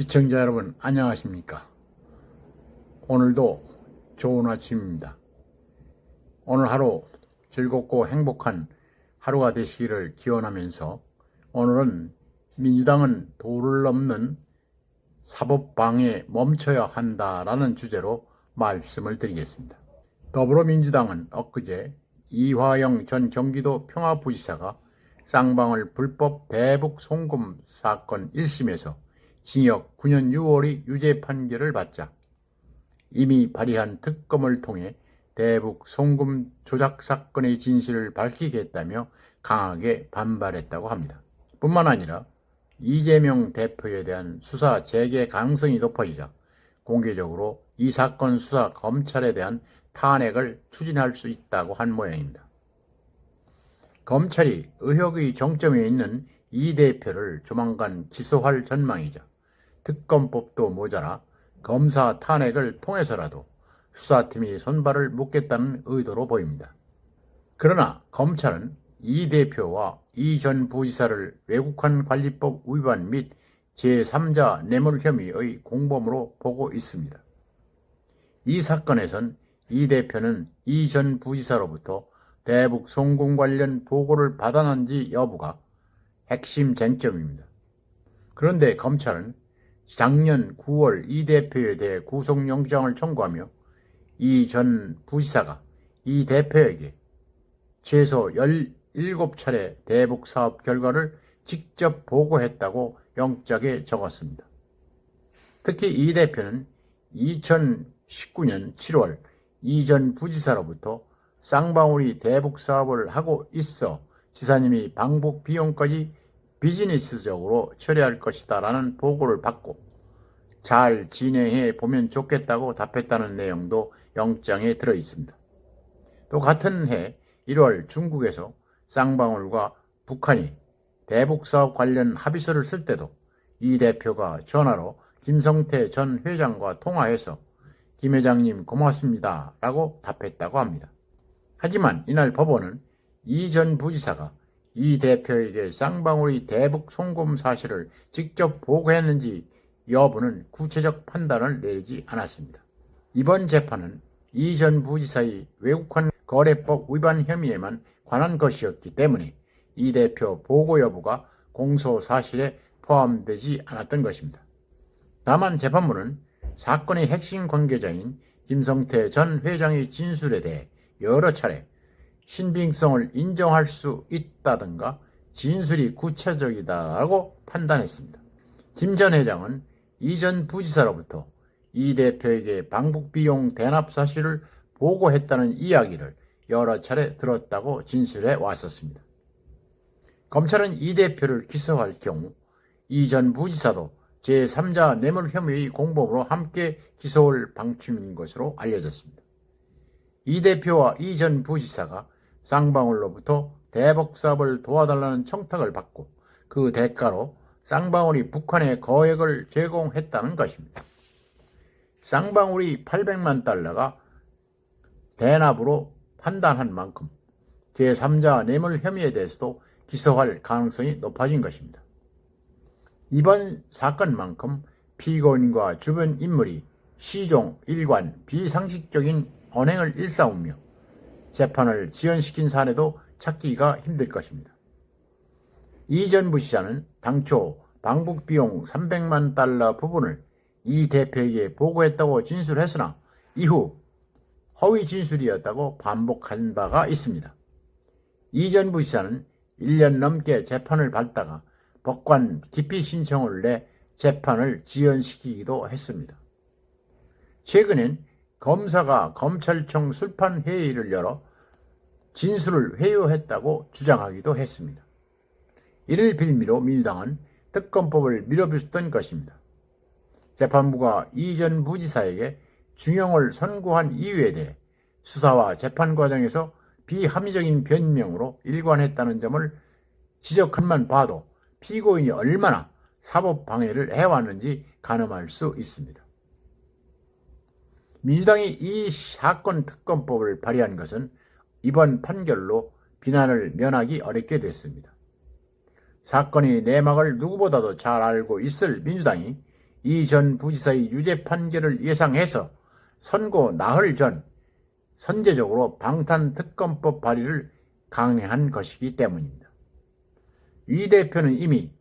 시청자 여러분 안녕하십니까. 오늘도 좋은 아침입니다. 오늘 하루 즐겁고 행복한 하루가 되시기를 기원하면서 오늘은 민주당은 도를 넘는 사법방해 멈춰야 한다라는 주제로 말씀을 드리겠습니다. 더불어민주당은 엊그제 이화영 전 경기도 평화부지사가 쌍방울 불법 대북 송금 사건 1심에서 징역 9년 6월의 유죄 판결을 받자 이미 발의한 특검을 통해 대북 송금 조작 사건의 진실을 밝히겠다며 강하게 반발했다고 합니다. 뿐만 아니라 이재명 대표에 대한 수사 재개 가능성이 높아지자 공개적으로 이 사건 수사 검찰에 대한 탄핵을 추진할 수 있다고 한 모양입니다. 검찰이 의혹의 정점에 있는 이 대표를 조만간 기소할 전망이자 특검법도 모자라 검사 탄핵을 통해서라도 수사팀이 손발을 묶겠다는 의도로 보입니다. 그러나 검찰은 이 대표와 이 전 부지사를 외국환 관리법 위반 및 제3자 뇌물 혐의의 공범으로 보고 있습니다. 이 사건에선 이 대표는 이 전 부지사로부터 대북 송금 관련 보고를 받아낸지 여부가 핵심 쟁점입니다. 그런데 검찰은 작년 9월 이 대표에 대해 구속영장을 청구하며 이 전 부지사가 이 대표에게 최소 17차례 대북 사업 결과를 직접 보고했다고 영장에 적었습니다. 특히 이 대표는 2019년 7월 이 전 부지사로부터 쌍방울이 대북 사업을 하고 있어 지사님이 방북 비용까지 비즈니스적으로 처리할 것이다 라는 보고를 받고 잘 진행해 보면 좋겠다고 답했다는 내용도 영장에 들어 있습니다. 또 같은 해 1월 중국에서 쌍방울과 북한이 대북 사업 관련 합의서를 쓸 때도 이 대표가 전화로 김성태 전 회장과 통화해서 김 회장님 고맙습니다 라고 답했다고 합니다. 하지만 이날 법원은 이 전 부지사가 이 대표에게 쌍방울이 대북 송금 사실을 직접 보고했는지 여부는 구체적 판단을 내리지 않았습니다. 이번 재판은 이 전 부지사의 외국환 거래법 위반 혐의에만 관한 것이었기 때문에 이 대표 보고 여부가 공소 사실에 포함되지 않았던 것입니다. 다만 재판부는 사건의 핵심 관계자인 김성태 전 회장의 진술에 대해 여러 차례 신빙성을 인정할 수 있다든가 진술이 구체적이다라고 판단했습니다. 김 전 회장은 이 전 부지사로부터 이 대표에게 방북비용 대납 사실을 보고했다는 이야기를 여러 차례 들었다고 진술해 왔었습니다. 검찰은 이 대표를 기소할 경우 이 전 부지사도 제3자 뇌물 혐의의 공범으로 함께 기소할 방침인 것으로 알려졌습니다. 이 대표와 이 전 부지사가 쌍방울로부터 대북 사업을 도와달라는 청탁을 받고 그 대가로 쌍방울이 북한에 거액을 제공했다는 것입니다. 쌍방울이 800만 달러가 대납으로 판단한 만큼 제3자 뇌물 혐의에 대해서도 기소할 가능성이 높아진 것입니다. 이번 사건만큼 피고인과 주변 인물이 시종, 일관, 비상식적인 언행을 일삼으며 재판을 지연시킨 사례도 찾기가 힘들 것입니다. 이 전 부지사는 당초 방북비용 300만 달러 부분을 이 대표에게 보고했다고 진술했으나 이후 허위 진술이었다고 반복한 바가 있습니다. 이 전 부지사는 1년 넘게 재판을 받다가 법관 기피 신청을 내 재판을 지연시키기도 했습니다. 최근엔 검사가 검찰청 술판 회의를 열어 진술을 회유했다고 주장하기도 했습니다. 이를 빌미로 민주당은 특검법을 밀어붙였던 것입니다. 재판부가 이 전 부지사에게 중형을 선고한 이유에 대해 수사와 재판 과정에서 비합리적인 변명으로 일관했다는 점을 지적한만 봐도 피고인이 얼마나 사법 방해를 해왔는지 가늠할 수 있습니다. 민주당이 이 사건 특검법을 발의한 것은 이번 판결로 비난을 면하기 어렵게 됐습니다. 사건의 내막을 누구보다도 잘 알고 있을 민주당이 이 전 부지사의 유죄 판결을 예상해서 선고 나흘 전 선제적으로 방탄특검법 발의를 강행한 것이기 때문입니다. 이 대표는 이미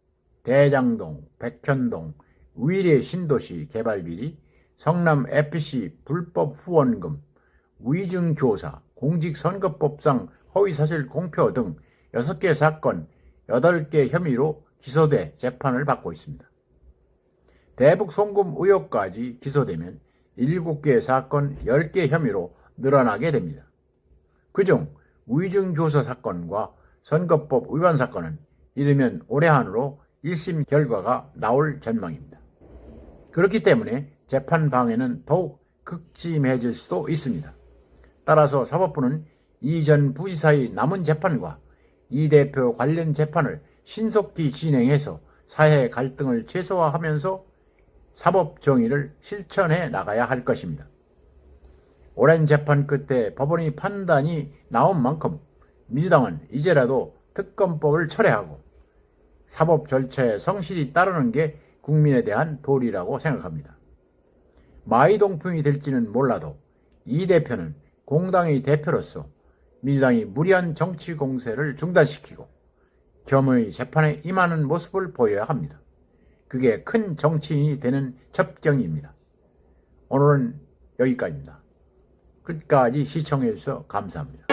대장동, 백현동, 위례 신도시 개발비리, 성남 FC 불법 후원금, 위증교사, 공직선거법상 허위사실 공표 등 6개 사건 8개 혐의로 기소돼 재판을 받고 있습니다. 대북 송금 의혹까지 기소되면 7개 사건 10개 혐의로 늘어나게 됩니다. 그중 위증교사 사건과 선거법 위반 사건은 이르면 올해 안으로 1심 결과가 나올 전망입니다. 그렇기 때문에 재판 방해는 더욱 극심해질 수도 있습니다. 따라서 사법부는 이 전 부지사의 남은 재판과 이 대표 관련 재판을 신속히 진행해서 사회 갈등을 최소화하면서 사법 정의를 실천해 나가야 할 것입니다. 오랜 재판 끝에 법원의 판단이 나온 만큼 민주당은 이제라도 특검법을 철회하고 사법 절차에 성실히 따르는 게 국민에 대한 도리라고 생각합니다. 마이동풍이 될지는 몰라도 이 대표는 공당의 대표로서 민주당이 무리한 정치 공세를 중단시키고 겸허히 재판에 임하는 모습을 보여야 합니다. 그게 큰 정치인이 되는 첩경입니다. 오늘은 여기까지입니다. 끝까지 시청해 주셔서 감사합니다.